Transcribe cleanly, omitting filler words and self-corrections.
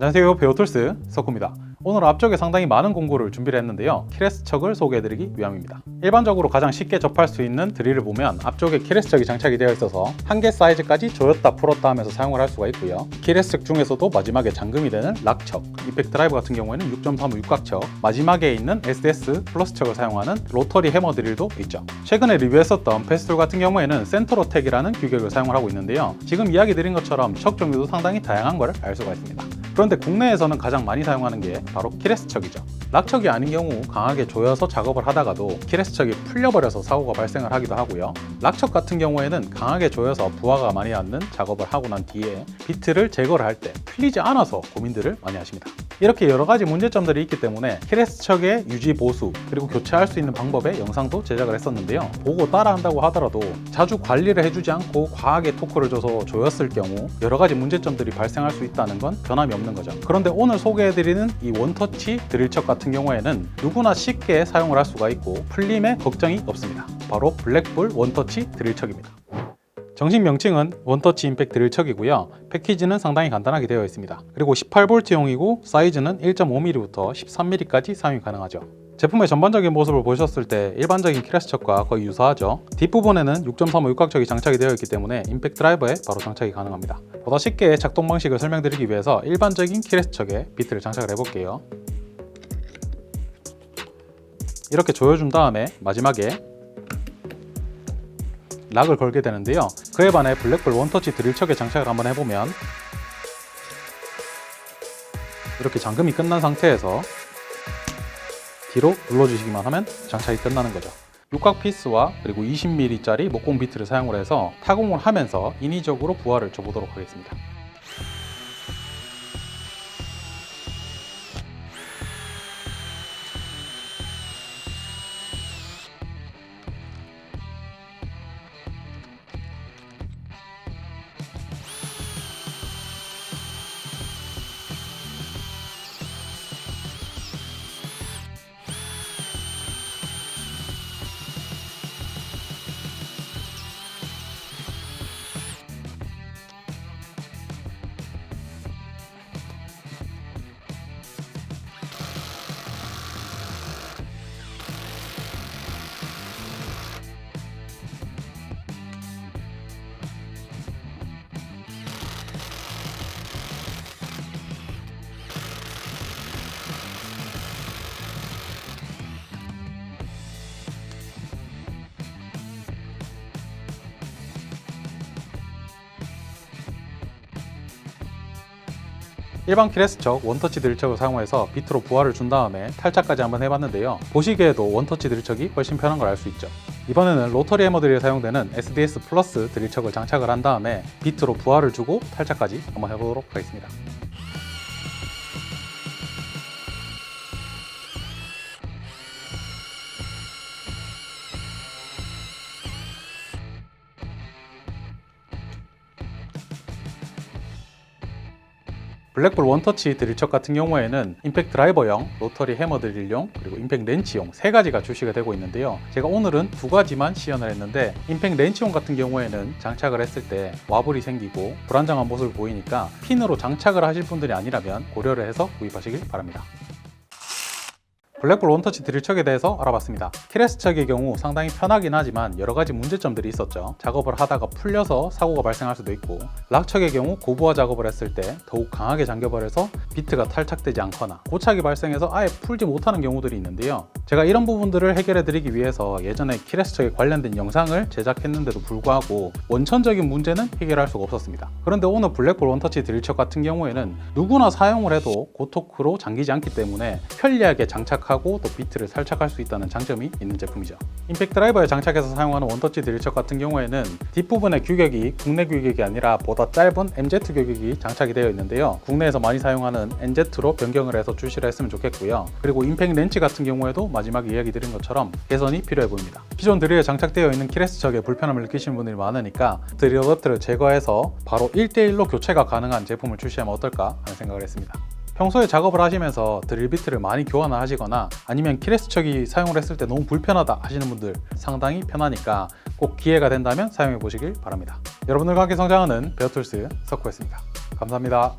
안녕하세요, 배우툴스 석구입니다. 오늘 앞쪽에 상당히 많은 공구를 준비를 했는데요, 키레스척을 소개해드리기 위함입니다. 일반적으로 가장 쉽게 접할 수 있는 드릴을 보면 앞쪽에 키레스척이 장착이 되어 있어서 한 개 사이즈까지 조였다 풀었다 하면서 사용을 할 수가 있고요. 키레스척 중에서도 마지막에 잠금이 되는 락척, 임팩트 드라이버 같은 경우에는 6.35 육각척, 마지막에 있는 SDS 플러스척을 사용하는 로터리 해머 드릴도 있죠. 최근에 리뷰했었던 패스툴 같은 경우에는 센터로텍이라는 규격을 사용을 하고 있는데요, 지금 이야기 드린 것처럼 척 종류도 상당히 다양한 걸 알 수가 있습니다. 그런데 국내에서는 가장 많이 사용하는 게 바로 키레스척이죠. 락척이 아닌 경우 강하게 조여서 작업을 하다가도 키레스척이 풀려버려서 사고가 발생을 하기도 하고요. 락척 같은 경우에는 강하게 조여서 부하가 많이 않는 작업을 하고 난 뒤에 비트를 제거를 할 때 풀리지 않아서 고민들을 많이 하십니다. 이렇게 여러 가지 문제점들이 있기 때문에 키레스척의 유지 보수 그리고 교체할 수 있는 방법의 영상도 제작을 했었는데요, 보고 따라한다고 하더라도 자주 관리를 해주지 않고 과하게 토크를 줘서 조였을 경우 여러 가지 문제점들이 발생할 수 있다는 건 변함이 없는 거죠. 그런데 오늘 소개해드리는 이 원터치 드릴척 같은 경우에는 누구나 쉽게 사용을 할 수가 있고 풀림에 걱정이 없습니다. 바로 블랙불 원터치 드릴척입니다. 정식 명칭은 원터치 임팩트 드릴척이고요. 패키지는 상당히 간단하게 되어 있습니다. 그리고 18V용이고 사이즈는 1.5mm부터 13mm까지 사용이 가능하죠. 제품의 전반적인 모습을 보셨을 때 일반적인 키레스척과 거의 유사하죠. 뒷부분에는 6.35 육각척이 장착이 되어 있기 때문에 임팩트 드라이버에 바로 장착이 가능합니다. 보다 쉽게 작동 방식을 설명드리기 위해서 일반적인 키레스척에 비트를 장착을 해볼게요. 이렇게 조여준 다음에 마지막에 락을 걸게 되는데요, 그에 반해 블랙불 원터치 드릴척에 장착을 한번 해보면 이렇게 잠금이 끝난 상태에서 뒤로 눌러주시기만 하면 장착이 끝나는 거죠. 육각 피스와 그리고 20mm짜리 목공 비트를 사용을 해서 타공을 하면서 인위적으로 부하를 줘보도록 하겠습니다. 일반 키레스척 원터치 드릴척을 사용해서 비트로 부하를 준 다음에 탈착까지 한번 해봤는데요, 보시기에도 원터치 드릴척이 훨씬 편한 걸 알 수 있죠. 이번에는 로터리 해머 드릴에 사용되는 SDS 플러스 드릴척을 장착을 한 다음에 비트로 부하를 주고 탈착까지 한번 해보도록 하겠습니다. 블랙불 원터치 드릴척 같은 경우에는 임팩트 드라이버용, 로터리 해머 드릴용, 그리고 임팩트 렌치용 세 가지가 출시가 되고 있는데요, 제가 오늘은 두 가지만 시연을 했는데 임팩트 렌치용 같은 경우에는 장착을 했을 때 와블이 생기고 불안정한 모습을 보이니까 핀으로 장착을 하실 분들이 아니라면 고려를 해서 구입하시길 바랍니다. 블랙불 원터치 드릴척에 대해서 알아봤습니다. 키레스척의 경우 상당히 편하긴 하지만 여러 가지 문제점들이 있었죠. 작업을 하다가 풀려서 사고가 발생할 수도 있고, 락척의 경우 고부하 작업을 했을 때 더욱 강하게 잠겨버려서 비트가 탈착되지 않거나 고착이 발생해서 아예 풀지 못하는 경우들이 있는데요, 제가 이런 부분들을 해결해 드리기 위해서 예전에 키레스척에 관련된 영상을 제작했는데도 불구하고 원천적인 문제는 해결할 수가 없었습니다. 그런데 오늘 블랙불 원터치 드릴척 같은 경우에는 누구나 사용을 해도 고토크로 잠기지 않기 때문에 편리하게 장착하고 또 비트를 탈착할 수 있다는 장점이 있는 제품이죠. 임팩트 드라이버에 장착해서 사용하는 원터치 드릴척 같은 경우에는 뒷부분의 규격이 국내 규격이 아니라 보다 짧은 MZ 규격이 장착이 되어 있는데요, 국내에서 많이 사용하는 NZ로 변경을 해서 출시를 했으면 좋겠고요. 그리고 임팩트 렌치 같은 경우에도 마지막에 이야기 드린 것처럼 개선이 필요해 보입니다. 기존 드릴에 장착되어 있는 키레스척에 불편함을 느끼시는 분들이 많으니까 드릴 너트를 제거해서 바로 1대1로 교체가 가능한 제품을 출시하면 어떨까 하는 생각을 했습니다. 평소에 작업을 하시면서 드릴 비트를 많이 교환을 하시거나 아니면 키레스척이 사용을 했을 때 너무 불편하다 하시는 분들 상당히 편하니까 꼭 기회가 된다면 사용해 보시길 바랍니다. 여러분들과 함께 성장하는 베어툴스 석구였습니다. 감사합니다.